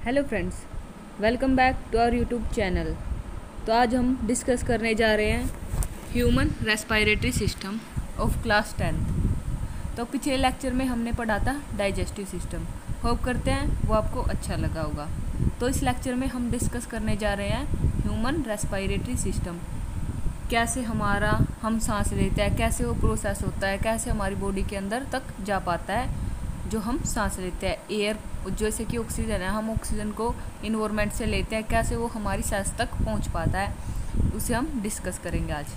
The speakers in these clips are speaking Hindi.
Hello friends, welcome back to our YouTube channel. तो आज हम डिस्कस करने जा रहे हैं human respiratory system of class 10th। तो पिछले लेक्चर में हमने पढ़ा था डाइजेस्टिव सिस्टम। होप करते हैं वो आपको अच्छा लगा होगा। तो इस लेक्चर में हम डिस्कस करने जा रहे हैं ह्यूमन रेस्पिरेटरी सिस्टम। कैसे हम सांस लेते हैं, कैसे वो प्रोसेस होता है, कैसे हमारी बॉडी के अंदर तक जा पाता है जो हम सांस लेते हैं। एयर जैसे कि ऑक्सीजन है, हम ऑक्सीजन को इन्वायरमेंट से लेते हैं, कैसे वो हमारी सांस तक पहुंच पाता है, उसे हम डिस्कस करेंगे आज।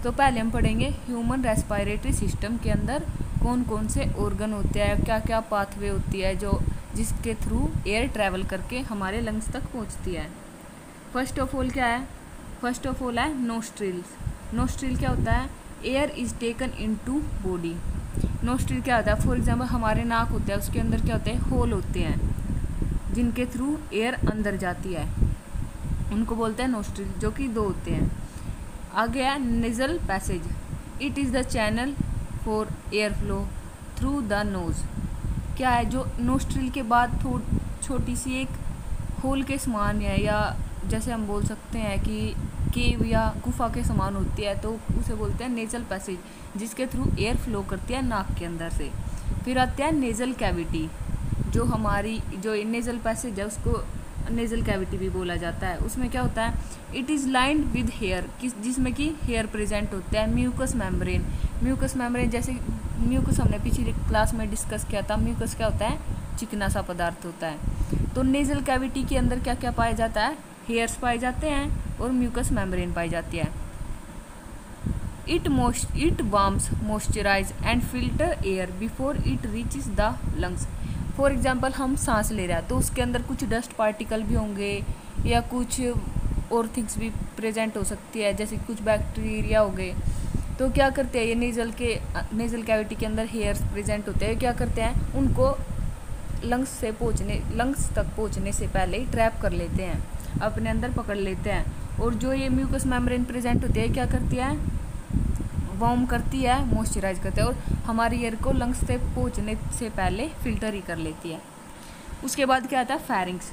तो पहले हम पढ़ेंगे ह्यूमन रेस्पिरेटरी सिस्टम के अंदर कौन कौन से ऑर्गन होते हैं, क्या क्या पाथवे होती है जिसके थ्रू एयर ट्रैवल करके हमारे लंग्स तक पहुंचती है। फर्स्ट ऑफ ऑल क्या है? फर्स्ट ऑफ ऑल है नोस्ट्रिल्स। नोस्ट्रिल क्या होता है? Air is taken into body. Nostril क्या होता है? फॉर एग्जांपल हमारे नाक होता है, उसके अंदर क्या होते हैं? होल होते हैं जिनके थ्रू एयर अंदर जाती है, उनको बोलते हैं नोस्ट्रिल, जो कि दो होते हैं। आगे है nasal passage. It is the channel for air flow through the knows. क्या है? जो नोस्ट्रिल के बाद छोटी सी एक होल के समान है, या जैसे हम बोल सकते हैं कि केव या गुफा के समान होती है, तो उसे बोलते हैं नेजल पैसेज, जिसके थ्रू एयर फ्लो करती है नाक के अंदर से। फिर आते हैं नेजल कैविटी। जो नेजल पैसेज है उसको नेजल कैविटी भी बोला जाता है। उसमें क्या होता है? It is lined with hair, जिसमें कि हेयर प्रेजेंट होता है। Mucus membrane. म्यूकस मेम्ब्रेन जैसे म्यूकस हमने पिछली क्लास में डिस्कस किया था। म्यूकस क्या होता है? चिकना सा पदार्थ होता है। तो नेजल कैविटी के अंदर क्या क्या पाया जाता है? हेयर्स पाए जाते हैं और म्यूकस मेम्ब्रेन पाई जाती है। It warms, moisturise and filter air before it reaches the lungs. For example हम सांस ले रहे हैं तो उसके अंदर कुछ डस्ट पार्टिकल भी होंगे या कुछ और थिंग्स भी प्रेजेंट हो सकती है, जैसे कुछ बैक्टीरिया हो गए। तो क्या करते हैं? ये नेजल कैविटी के अंदर हेयर्स प्रेजेंट होते हैं। क्या करते हैं? उनको लंग्स तक पहुँचने से पहले ही ट्रैप कर लेते हैं, अपने अंदर पकड़ लेते हैं। और जो ये म्यूकस मेम्ब्रेन प्रेजेंट होती है, क्या करती है? वार्म करती है, मॉइस्चराइज करती है और हमारी एयर को लंग्स से पहुंचने से पहले फिल्टर ही कर लेती है। उसके बाद क्या आता है? फेरिंग्स।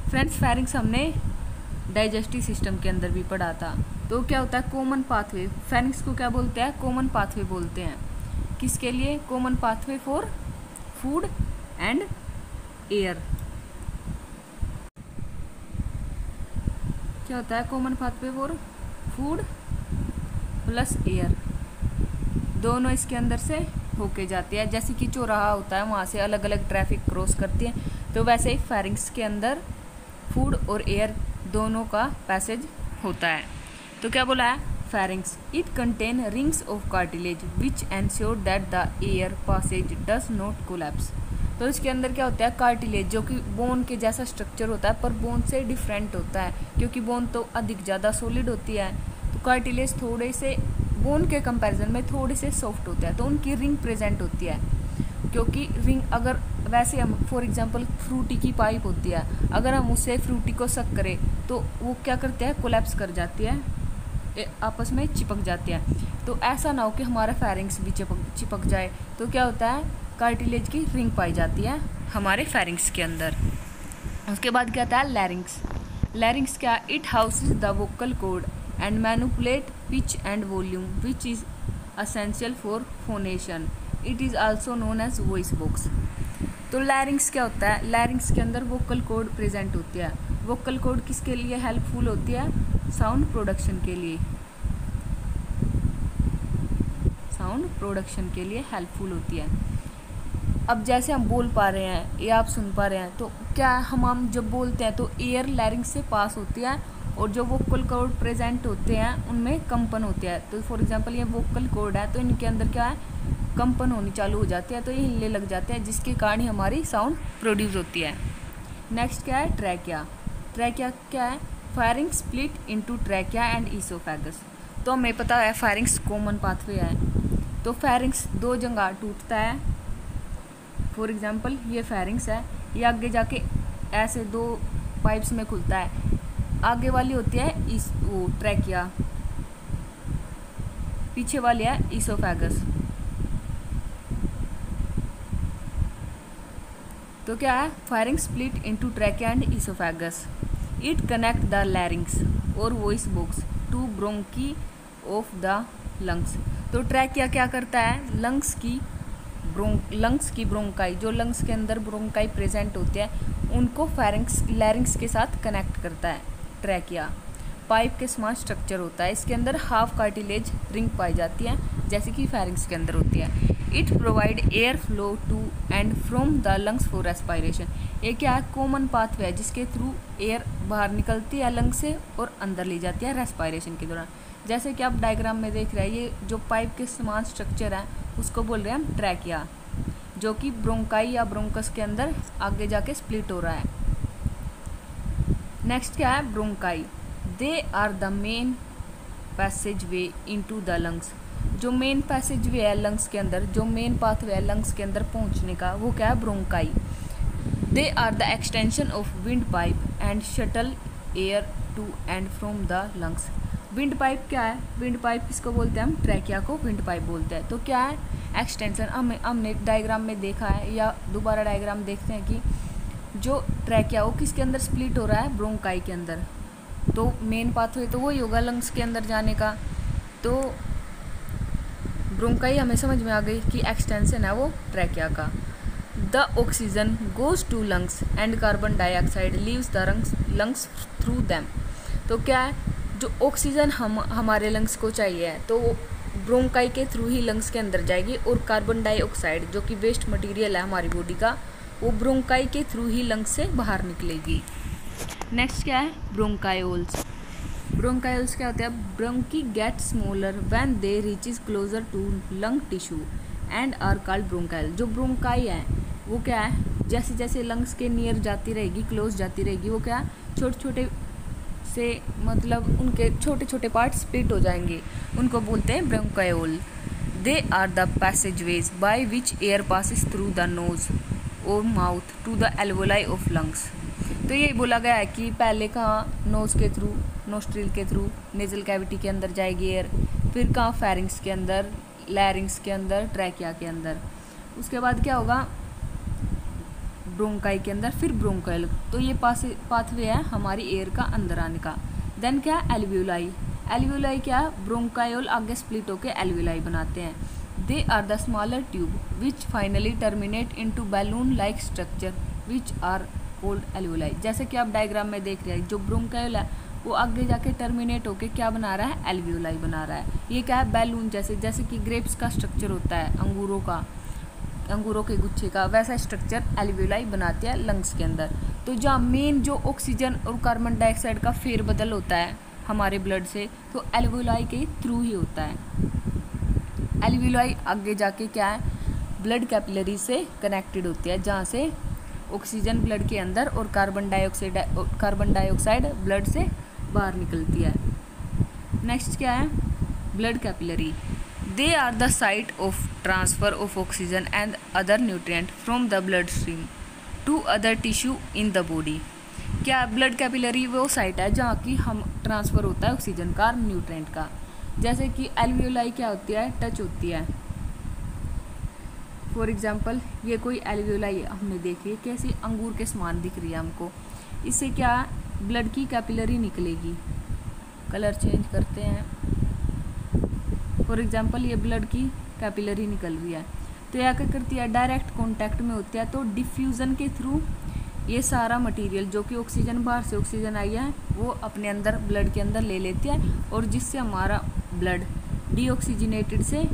फ्रेंड्स, फेरिंग्स हमने डाइजेस्टिव सिस्टम के अंदर भी पढ़ा था। तो क्या होता है? Common pathway. फेरिंग्स को क्या बोलते हैं? कॉमन पाथवे बोलते हैं। किसके लिए? Common pathway for food and air. क्या होता है? Common pathway for food plus air, दोनों इसके अंदर से होके जाती है। जैसे कि चौराहा होता है, वहाँ से अलग अलग ट्रैफिक क्रॉस करती है, तो वैसे ही फेरिंग्स के अंदर फूड और एयर दोनों का पैसेज होता है। तो क्या बोला है? Pharynx it contain rings of cartilage which ensure that the air passage does not collapse. तो इसके अंदर क्या होता है? कार्टिलेज, जो कि बोन के जैसा स्ट्रक्चर होता है पर बोन से डिफरेंट होता है, क्योंकि बोन तो अधिक ज़्यादा सॉलिड होती है। तो कार्टिलेज थोड़े से बोन के कंपैरिजन में थोड़े से सॉफ्ट होते हैं, तो उनकी रिंग प्रेजेंट होती है। क्योंकि रिंग अगर वैसे हम फॉर एग्जांपल फ्रूटी की पाइप होती है, अगर हम उससे फ्रूटी को सक करें तो वो क्या करते हैं? कोलैप्स कर जाती है, आपस में चिपक जाते हैं। तो ऐसा ना हो कि हमारा फेरिंग्स भी चिपक जाए। तो क्या होता है? कार्टिलेज की रिंग पाई जाती है हमारे फेरिंग्स के अंदर। उसके बाद क्या आता है? लैरिंग्स। लैरिंग्स क्या? It houses the vocal cord and manipulate pitch and volume which is essential for phonation. It is also known as voice box. तो लैरिंग्स क्या होता है? लैरिंग्स के अंदर वोकल कॉर्ड प्रेजेंट होती है। वोकल कॉर्ड किसके लिए हेल्पफुल होती है? साउंड प्रोडक्शन के लिए। साउंड प्रोडक्शन के लिए हेल्पफुल होती है। अब जैसे हम बोल पा रहे हैं या आप सुन पा रहे हैं, तो क्या हम जब बोलते हैं तो एयर लैरिंग्स से पास होती है और जो वोकल कॉर्ड प्रेजेंट होते हैं उनमें कंपन होती है। तो फॉर एग्जांपल ये वोकल कॉर्ड है, तो इनके अंदर क्या है? कंपन होनी चालू हो जाती है, तो ये हिलने लग जाते हैं, जिसके कारण हमारी साउंड प्रोड्यूस होती है। नेक्स्ट क्या है? ट्रैकिया। ट्रैकिया क्या है? Pharynx split into trachea and oesophagus. तो हमें पता है फेरिंग्स कॉमन पाथवे है, तो फेरिंग्स दो जगह टूटता है। फॉर एग्जांपल ये फेरिंग्स है, ये आगे जाके ऐसे दो पाइप्स में खुलता है। आगे वाली होती है वो ट्रैकिया, पीछे वाली है ईसोफेगस। तो क्या है, firing split into trachea and oesophagus. It connect the larynx और voice box to bronchi of the lungs. तो ट्रैकिया क्या करता है, लंग्स की ब्रोंकाई, जो लंग्स के अंदर ब्रोंकाई प्रेजेंट होती है उनको फायरिंग्स लैरिंग्स के साथ कनेक्ट करता है ट्रैकिया। पाइप के समान स्ट्रक्चर होता है, इसके अंदर हाफ कार्टिलेज रिंग पाई जाती है जैसे कि फायरिंग्स के अंदर होती है। It provide air flow to and from the lungs for respiration. ये क्या है, कॉमन पाथवे है जिसके थ्रू एयर बाहर निकलती है लंग से और अंदर ली जाती है रेस्पायरेशन के दौरान। जैसे कि आप डायग्राम में देख रहे हैं, ये जो पाइप के समान स्ट्रक्चर है उसको बोल रहे हैं हम ट्रैकिया, जो कि ब्रोंकाई या ब्रोंकस के अंदर आगे जाके स्प्लिट हो रहा है। नेक्स्ट क्या है, bronchi. They are the main passageway into the lungs. जो मेन पैसेज वे है लंग्स के अंदर, जो मेन पाथवे है लंग्स के अंदर पहुंचने का, वो क्या है, bronchi. They are the extension of windpipe and shuttle air to and from the lungs. Windpipe क्या है, विंड पाइप किसको बोलते हैं हम, ट्रैकिया को विंड पाइप बोलते हैं। तो क्या है, एक्सटेंशन। हमने डायग्राम में देखा है, या दोबारा डायग्राम देखते हैं कि जो ट्रैकिया वो किसके अंदर स्प्लिट हो रहा है, ब्रोंकाई के अंदर। तो मेन पाथवे तो वही होगा लंग्स के अंदर जाने का। तो ब्रोंकाई हमें समझ में आ गई कि एक्सटेंशन है वो ट्रैकिया का। The oxygen goes to lungs and carbon dioxide leaves the lungs through them. तो क्या है, जो ऑक्सीजन हमारे लंग्स को चाहिए है तो वो ब्रोंकाई के थ्रू ही लंग्स के अंदर जाएगी, और कार्बन डाइऑक्साइड जो कि वेस्ट मटेरियल है हमारी बॉडी का, वो ब्रोंकाई के थ्रू ही लंग्स से बाहर निकलेगी। नेक्स्ट क्या है, ब्रोंकायोल्स। ब्रोंकायोल्स क्या होते हैं, bronchi get smaller when they reaches closer to lung tissue and are called bronchial. जो ब्रोंकाई है वो क्या है, जैसे जैसे लंग्स के नियर जाती रहेगी, क्लोज जाती रहेगी, वो क्या छोटे छोटे से, मतलब उनके छोटे छोटे पार्ट स्प्लिट हो जाएंगे, उनको बोलते हैं bronchiole. The are the passageways by which air passes through the nose और mouth to the alveoli of lungs. तो ये बोला गया है कि पहले कहाँ, नोज के थ्रू, नोस्ट्रिल के थ्रू नेजल कैविटी के अंदर जाएगी एयर, फिर कहाँ फेरिंग्स के अंदर, लैरिंग्स के अंदर, ट्रैकिया के अंदर, उसके बाद क्या होगा ब्रोंकाई के अंदर, फिर ब्रोंकायल। तो ये पाथवे है हमारी एयर का अंदर आने का। देन क्या है, एल्वियोलाई। एल्वियोलाई क्या है, ब्रोंकायोल आगे स्प्लिट होकर एल्वियोलाई बनाते हैं। They are the smaller tube which finally terminate into balloon like structure which are called alveoli. जैसे कि आप डायग्राम में देख रहे हैं, जो ब्रोंकायोल है वो आगे जाके टर्मिनेट होके क्या बना रहा है, एल्वियोलाई बना रहा है। ये क्या है, बैलून जैसे, जैसे कि ग्रेप्स का स्ट्रक्चर होता है, अंगूरों के गुच्छे का, वैसा स्ट्रक्चर एल्वियोलाई बनाते हैं लंग्स के अंदर। तो जहाँ मेन जो ऑक्सीजन और कार्बन डाइऑक्साइड का फेरबदल होता है हमारे ब्लड से, तो एल्वियोलाई के थ्रू ही होता है। एल्वियोलाई आगे जाके क्या है, ब्लड कैपिलरी से कनेक्टेड होती है, जहाँ से ऑक्सीजन ब्लड के अंदर और कार्बन डाइऑक्साइड ब्लड से बाहर निकलती है। नेक्स्ट क्या है, blood capillary. They are the site of transfer of oxygen and other nutrient from the bloodstream to other tissue in the body. क्या ब्लड कैपिलरी वो साइट है जहाँ की हम ट्रांसफ़र होता है ऑक्सीजन का, न्यूट्रिएंट का। जैसे कि एल्वियोलाई क्या होती है, टच होती है। फॉर एग्जांपल ये कोई एल्वियोलाई हमने देखी, कैसी अंगूर के समान दिख रही है हमको, इससे क्या ब्लड की कैपिलरी निकलेगी। कलर चेंज करते हैं, फॉर एग्जांपल ये ब्लड की कैपिलरी निकल रही है, तो यह क्या करती है, डायरेक्ट कांटेक्ट में होती है, तो डिफ्यूज़न के थ्रू ये सारा मटेरियल जो कि ऑक्सीजन, बाहर से ऑक्सीजन आई है, वो अपने अंदर ब्लड के अंदर ले लेती है, और जिससे हमारा ब्लड डीऑक्सीजनेटेड से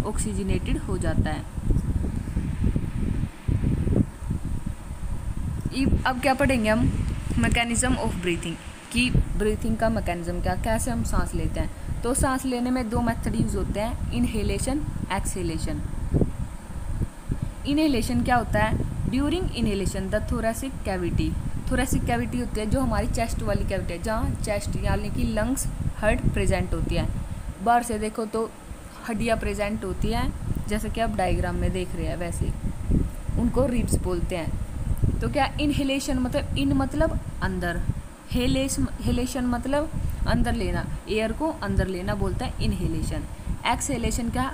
ऑक्सीजनेटेड हो जाता है। अब क्या पढ़ेंगे हम, मैकेनिज्म ऑफ ब्रीथिंग, कि ब्रीथिंग का मैकेनिज्म क्या, कैसे हम सांस लेते हैं। तो सांस लेने में दो मेथड यूज़ होते हैं, इनहेलेशन, एक्सहेलेशन। इनहेलेशन क्या होता है, during inhalation the thoracic cavity. Thoracic cavity होती है जो हमारी चेस्ट वाली कैविटी है, जहाँ चेस्ट यानी कि लंग्स, हार्ट प्रेजेंट होती है। बाहर से देखो तो हड्डियाँ प्रेजेंट होती हैं, जैसे कि आप डायग्राम में देख रहे हैं, वैसे उनको रिब्स बोलते हैं। तो क्या इनहेलेशन मतलब, इन मतलब अंदर, हेलेशन मतलब अंदर लेना, एयर को अंदर लेना बोलता है इनहेलेशन। एक्सहेलेशन क्या,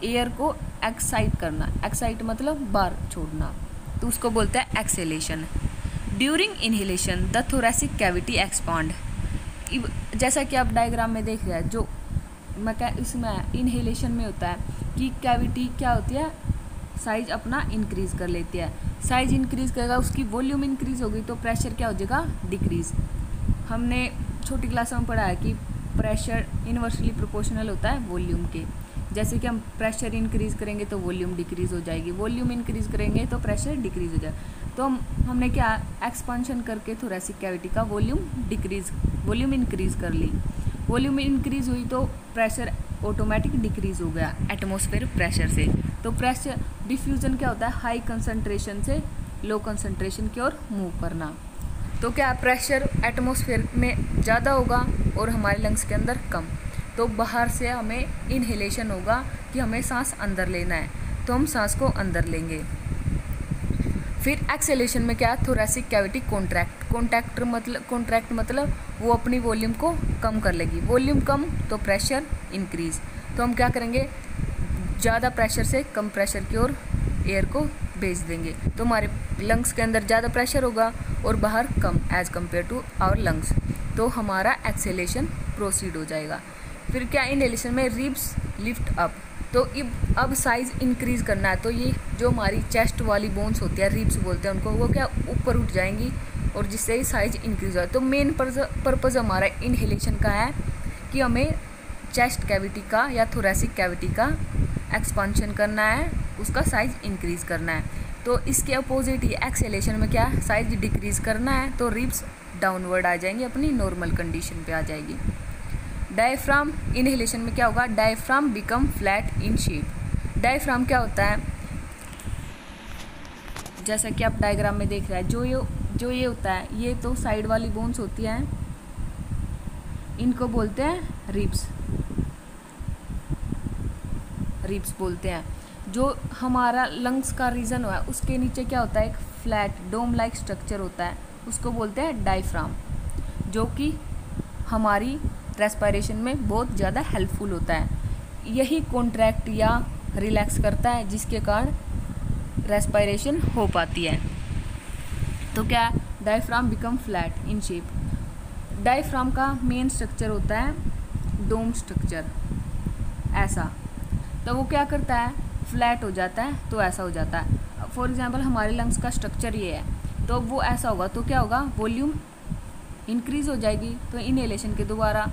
एयर को एक्साइट करना, एक्साइट मतलब बाहर छोड़ना। तो उसको बोलते हैं acceleration. During inhalation the thoracic cavity expand. जैसा कि आप डायग्राम में देख रहे हैं, जो मैं क्या इसमें इनहेलेशन में होता है कि कैविटी क्या होती है, साइज अपना इंक्रीज कर लेती है। साइज इंक्रीज करेगा, उसकी वॉल्यूम इंक्रीज होगी तो प्रेशर क्या हो जाएगा, डिक्रीज। हमने छोटी क्लास में पढ़ा है कि प्रेशर इनवर्सली प्रोपोर्शनल होता है वॉल्यूम के। जैसे कि हम प्रेशर इंक्रीज करेंगे तो वॉल्यूम डिक्रीज हो जाएगी, वॉल्यूम इंक्रीज करेंगे तो प्रेशर डिक्रीज हो जाएगा। तो हमने क्या एक्सपांशन करके थोरेसिक कैविटी का वॉल्यूम इंक्रीज कर ली। वॉल्यूम इंक्रीज हुई तो प्रेशर ऑटोमेटिक डिक्रीज हो गया एटमॉस्फेयर प्रेशर से। तो प्रेशर डिफ्यूजन क्या होता है, हाई कंसंट्रेशन से लो कंसंट्रेशन की ओर मूव करना। तो क्या प्रेशर एटमॉस्फेयर में ज़्यादा होगा और हमारे लंग्स के अंदर कम, तो बाहर से हमें इनहेलेशन होगा कि हमें सांस अंदर लेना है, तो हम सांस को अंदर लेंगे। फिर एक्सेलेशन में क्या, थोरेसिक कैविटी कॉन्ट्रैक्ट मतलब वो अपनी वॉल्यूम को कम कर लेगी। वॉल्यूम कम तो प्रेशर इंक्रीज, तो हम क्या करेंगे, ज़्यादा प्रेशर से कम प्रेशर की ओर एयर को भेज देंगे, तो हमारे लंग्स के अंदर ज़्यादा प्रेशर होगा और बाहर कम as compare to our lungs, तो हमारा एक्सेलेशन प्रोसीड हो जाएगा। फिर क्या, इनहेलेशन में रिब्स लिफ्ट अप, तो अब साइज़ इंक्रीज़ करना है, तो ये जो हमारी चेस्ट वाली बोन्स होती है, रिब्स बोलते हैं उनको, वो क्या ऊपर उठ जाएंगी और जिससे साइज़ इंक्रीज़ हो। तो मेन पर्पज़ हमारा इनहेलेशन का है कि हमें चेस्ट कैविटी का या थोरेसिक कैविटी का एक्सपांशन करना है, उसका साइज़ इंक्रीज़ करना है। तो इसके अपोजिट ही एक्सेलेशन में क्या, साइज़ डिक्रीज़ करना है, तो रिब्स डाउनवर्ड आ जाएंगी, अपनी नॉर्मल कंडीशन पे आ जाएगी। डायफ्राम इनहेलेशन में क्या होगा, diaphragm become flat in shape. Diaphragm क्या होता है, जैसा कि आप डायग्राम में देख रहे हैं, जो ये होता है, ये तो साइड वाली बोन्स होती हैं, इनको बोलते हैं रिब्स बोलते हैं। जो हमारा लंग्स का रीजन है उसके नीचे क्या होता है, एक फ्लैट डोम लाइक स्ट्रक्चर होता है, उसको बोलते हैं डायफ्राम, जो कि हमारी रेस्पिरेशन में बहुत ज़्यादा हेल्पफुल होता है। यही कॉन्ट्रैक्ट या रिलैक्स करता है, जिसके कारण रेस्पिरेशन हो पाती है। तो क्या, diaphragm become flat in shape. Diaphragm का मेन स्ट्रक्चर होता है डोम स्ट्रक्चर, ऐसा, तो वो क्या करता है, फ्लैट हो जाता है, तो ऐसा हो जाता है। फॉर एग्जांपल हमारे लंग्स का स्ट्रक्चर ये है, तो वो ऐसा होगा, तो क्या होगा, वॉल्यूम इंक्रीज़ हो जाएगी, तो इनहेलेशन के द्वारा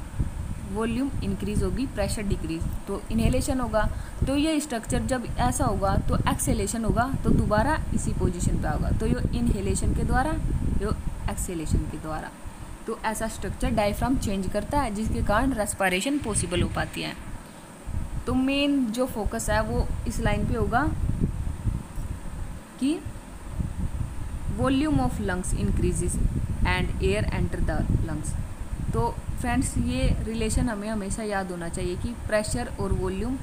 वॉल्यूम इंक्रीज़ होगी, प्रेशर डिक्रीज, तो इनहेलेशन होगा। तो ये स्ट्रक्चर जब ऐसा होगा तो एक्सेलेशन होगा, तो दोबारा इसी पोजीशन पे होगा, तो ये इनहेलेशन के द्वारा, ये एक्सेलेशन के द्वारा, तो ऐसा स्ट्रक्चर डायफ्राम चेंज करता है, जिसके कारण रेस्पिरेशन पॉसिबल हो पाती है। तो मेन जो फोकस है वो इस लाइन पे होगा कि volume of lungs increases and air enter the lungs. तो फ्रेंड्स, ये रिलेशन हमें हमेशा याद होना चाहिए कि प्रेशर और वॉल्यूम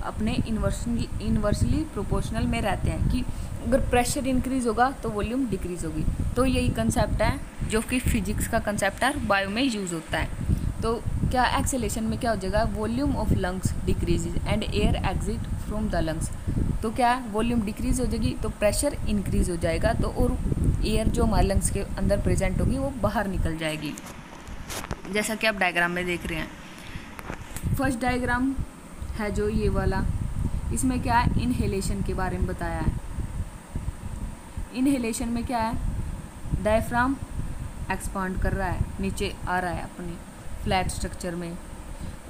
अपने इन्वर्सली प्रोपोर्शनल में रहते हैं, कि अगर प्रेशर इंक्रीज होगा तो वॉल्यूम डिक्रीज होगी। तो यही कंसेप्ट है जो कि फिजिक्स का कंसेप्ट है, बायो में यूज़ होता है। तो क्या एक्सेलेशन में क्या हो जाएगा, volume of lungs decreases and air exit from the lungs. तो क्या वॉल्यूम डिक्रीज हो जाएगी तो प्रेशर इंक्रीज हो जाएगा, तो और एयर जो हमारे लंग्स के अंदर प्रेजेंट होगी वो बाहर निकल जाएगी, जैसा कि आप डायग्राम में देख रहे हैं। फर्स्ट डायग्राम है जो ये वाला, इसमें क्या है, इनहेलेशन के बारे में बताया है। इनहेलेशन में क्या है, डायफ्राम एक्सपांड कर रहा है, नीचे आ रहा है अपनी फ्लैट स्ट्रक्चर में,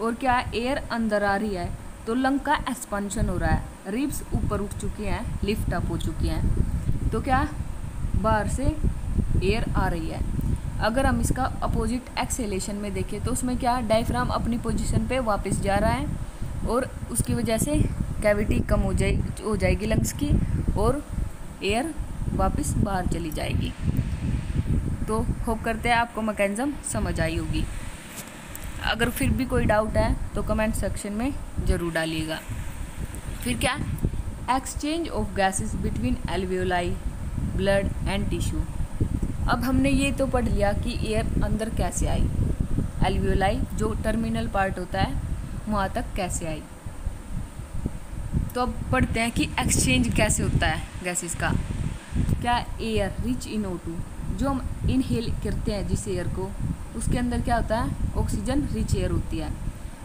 और क्या है, एयर अंदर आ रही है, तो लंग का एक्सपांशन हो रहा है, रिब्स ऊपर उठ चुकी हैं, लिफ्ट अप हो चुकी हैं, तो क्या बाहर से एयर आ रही है। अगर हम इसका अपोजिट एक्सेलेशन में देखें तो उसमें क्या, डायफ्राम अपनी पोजीशन पे वापस जा रहा है, और उसकी वजह से कैविटी कम हो जाएगी लंग्स की, और एयर वापस बाहर चली जाएगी। तो होप करते हैं आपको मैकेनिज्म समझ आई होगी। अगर फिर भी कोई डाउट है तो कमेंट सेक्शन में ज़रूर डालिएगा। फिर क्या, exchange of gases between alveoli, blood and tissue. अब हमने ये तो पढ़ लिया कि एयर अंदर कैसे आई, एल्वियोलाई जो टर्मिनल पार्ट होता है वहाँ तक कैसे आई। तो अब पढ़ते हैं कि एक्सचेंज कैसे होता है गैसेस का। क्या, एयर रिच इन O2, जो हम इनहेल करते हैं जिस एयर को, उसके अंदर क्या होता है, ऑक्सीजन रिच एयर होती है।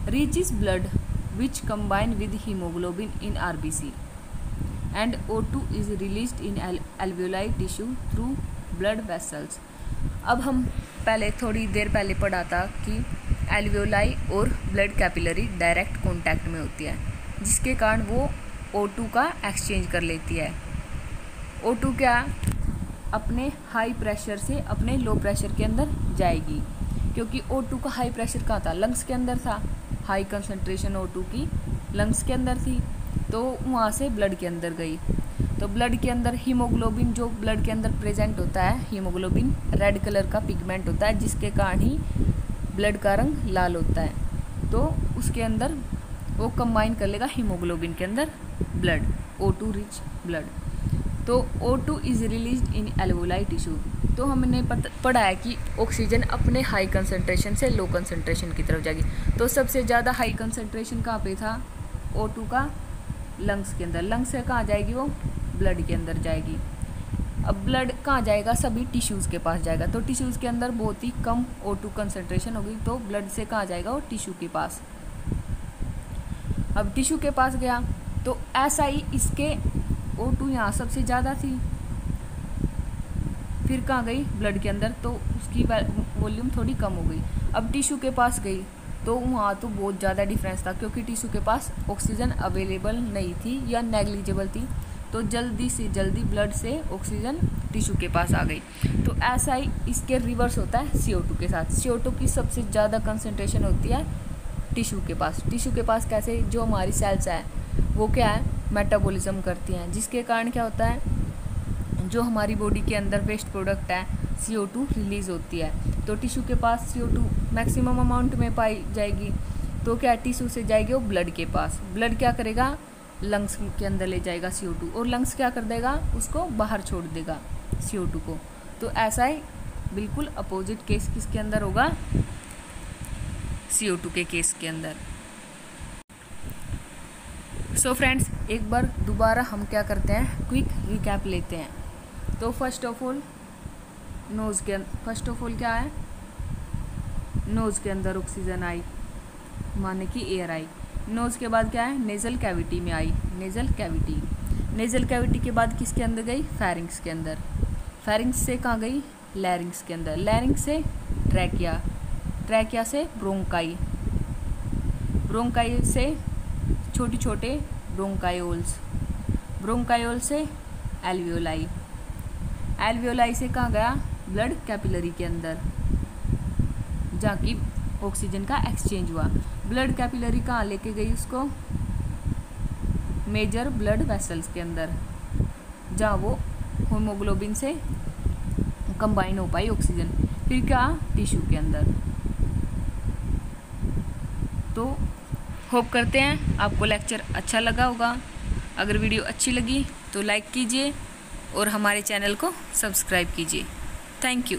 Rich is blood which combine with haemoglobin in RBC and O2 is released in alveoli tissue through blood vessels. अब हम पहले थोड़ी देर पहले पढ़ा था कि एल्वियोलाई और ब्लड कैपिलरी डायरेक्ट कांटेक्ट में होती है, जिसके कारण वो O2 का एक्सचेंज कर लेती है। O2 क्या अपने हाई प्रेशर से अपने लो प्रेशर के अंदर जाएगी, क्योंकि O2 का हाई प्रेशर कहाँ था, लंग्स के अंदर था। हाई कंसंट्रेशन O2 की लंग्स के अंदर थी, तो वहाँ से ब्लड के अंदर गई। तो ब्लड के अंदर हीमोग्लोबिन, जो ब्लड के अंदर प्रेजेंट होता है, हीमोग्लोबिन रेड कलर का पिगमेंट होता है, जिसके कारण ही ब्लड का रंग लाल होता है। तो उसके अंदर वो कंबाइन कर लेगा हीमोग्लोबिन के अंदर ब्लड, O2 रिच ब्लड। तो O2 is released in alveoli tissue. तो हमने पढ़ा है कि ऑक्सीजन अपने हाई कंसंट्रेशन से लो कंसंट्रेशन की तरफ जाएगी। तो सबसे ज़्यादा हाई कंसंट्रेशन कहाँ पे था, O2 का लंग्स के अंदर। लंग्स से कहाँ जाएगी, वो ब्लड के अंदर जाएगी। अब ब्लड कहाँ जाएगा, सभी टिश्यूज़ के पास जाएगा। तो टिश्यूज़ के अंदर बहुत ही कम O2 कंसंट्रेशन होगी, तो ब्लड से कहाँ जाएगा, वो टिश्यू के पास। अब टिश्यू के पास गया तो ऐसा ही इसके O2 यहाँ सबसे ज़्यादा थी, फिर कहाँ गई, ब्लड के अंदर, तो उसकी वॉल्यूम थोड़ी कम हो गई। अब टिश्यू के पास गई तो वहाँ तो बहुत ज़्यादा डिफरेंस था, क्योंकि टिश्यू के पास ऑक्सीजन अवेलेबल नहीं थी या नेग्लिजिबल थी। तो जल्दी से जल्दी ब्लड से ऑक्सीजन टिश्यू के पास आ गई। तो ऐसा ही इसके रिवर्स होता है CO2 के साथ। CO2 की सबसे ज़्यादा कंसंट्रेशन होती है टिश्यू के पास। टिश्यू के पास कैसे, जो हमारी सेल्स है वो क्या है, मेटाबॉलिज्म करती हैं, जिसके कारण क्या होता है, जो हमारी बॉडी के अंदर वेस्ट प्रोडक्ट है CO2 रिलीज़ होती है। तो टिश्यू के पास CO2 मैक्सिमम अमाउंट में पाई जाएगी, तो क्या टिश्यू से जाएगी वो ब्लड के पास। ब्लड क्या करेगा, लंग्स के अंदर ले जाएगा CO2, और लंग्स क्या कर देगा, उसको बाहर छोड़ देगा CO2 को। तो ऐसा ही बिल्कुल अपोजिट केस किसके अंदर होगा, CO2 के केस के अंदर। सो फ्रेंड्स, एक बार दोबारा हम क्या करते हैं, क्विक रिकैप लेते हैं। तो फर्स्ट ऑफ ऑल क्या है, नोज़ के अंदर ऑक्सीजन आई, माने कि एयर आई। नोज़ के बाद क्या है, नेज़ल कैविटी में आई, नेज़ल कैविटी। नेज़ल कैविटी के बाद किसके अंदर गई, फेरिंग्स के अंदर। फेरिंग्स से कहाँ गई, लैरिंग्स के अंदर। लैरिंग्स से ट्रैकिया, ट्रैकिया से ब्रोंकाई, ब्रोंकाई से छोटे छोटे ब्रोंकायोल्स, ब्रोंकायोल से एल्वियोलाई, एल्वियोलाई से कहाँ गया, ब्लड कैपिलरी के अंदर, जहाँ की ऑक्सीजन का एक्सचेंज हुआ। ब्लड कैपिलरी कहाँ लेके गई उसको, मेजर ब्लड वेसल्स के अंदर, जहाँ वो हीमोग्लोबिन से कंबाइन हो पाई ऑक्सीजन। फिर क्या, टिश्यू के अंदर। तो होप करते हैं आपको लेक्चर अच्छा लगा होगा। अगर वीडियो अच्छी लगी तो लाइक कीजिए और हमारे चैनल को सब्सक्राइब कीजिए। Thank you.